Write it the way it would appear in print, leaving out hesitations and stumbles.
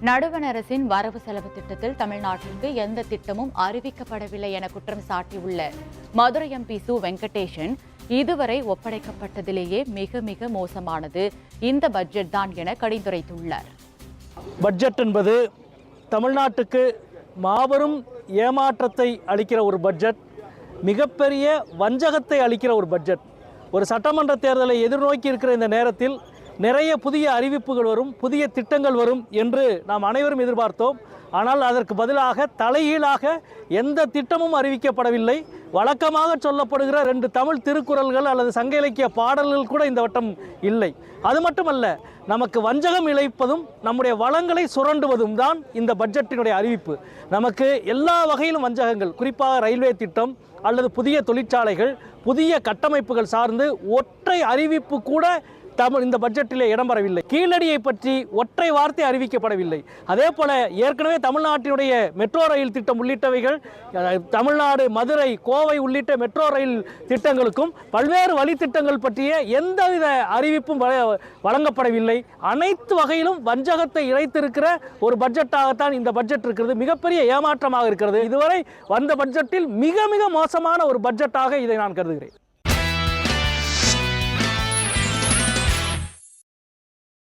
நடுவண் அரசின் வரவு செலவு திட்டத்தில் தமிழ்நாட்டிற்கு எந்த திட்டமும் அறிவிக்கப்படவில்லை என குற்றம் சாட்டியுள்ள மதுரை எம்பி சு வெங்கடேசன், இதுவரை ஒப்படைக்கப்பட்டதிலேயே மிக மிக மோசமானது இந்த பட்ஜெட் தான் என கடிந்துரைத்துள்ளார். பட்ஜெட் என்பது தமிழ்நாட்டுக்கு மாபெரும் ஏமாற்றத்தை அளிக்கிற ஒரு பட்ஜெட், மிகப்பெரிய வஞ்சகத்தை அளிக்கிற ஒரு பட்ஜெட். ஒரு சட்டமன்ற தேர்தலை எதிர்நோக்கி இருக்கிற இந்த நேரத்தில் நிறைய புதிய அறிவிப்புகள் வரும், புதிய திட்டங்கள் வரும் என்று நாம் அனைவரும் எதிர்பார்த்தோம். ஆனால் அதற்கு பதிலாக தலைகீழாக எந்த திட்டமும் அறிவிக்கப்படவில்லை. வழக்கமாக சொல்லப்படுகிற 2 தமிழ் திருக்குறள்கள் அல்லது சங்க இலக்கிய பாடல்கள் கூட இந்த வட்டம் இல்லை. அது மட்டுமல்ல, நமக்கு வஞ்சகம் இழைப்பதும் நம்முடைய வளங்களை சுரண்டுவதும் தான் இந்த பட்ஜெட்டினுடைய அறிவிப்பு. நமக்கு எல்லா வகையிலும் வஞ்சகங்கள், குறிப்பாக ரயில்வே திட்டம் அல்லது புதிய தொழிற்சாலைகள், புதிய கட்டமைப்புகள் சார்ந்து ஒற்றை அறிவிப்பு கூட இந்த பட்ஜெட்டிலே இடம்பெறவில்லை. கீழடியை பற்றி ஒற்றை வார்த்தை அறிவிக்கப்படவில்லை. அதே போல ஏற்கனவே தமிழ்நாட்டினுடைய மெட்ரோ ரயில் திட்டம் உள்ளிட்டவைகள், தமிழ்நாடு மதுரை கோவை உள்ளிட்ட மெட்ரோ ரயில் திட்டங்களுக்கும் பல்வேறு வழித்திட்டங்கள் பற்றிய எந்தவித அறிவிப்பும் வழங்கப்படவில்லை. அனைத்து வகையிலும் வஞ்சகத்தை இழைத்திருக்கிற ஒரு பட்ஜெட்டாகத்தான் இந்த பட்ஜெட் இருக்கிறது. மிகப்பெரிய ஏமாற்றமாக இருக்கிறது. இதுவரை வந்த பட்ஜெட்டில் மிக மிக மோசமான ஒரு பட்ஜெட்டாக இதை நான் கருதுகிறேன்.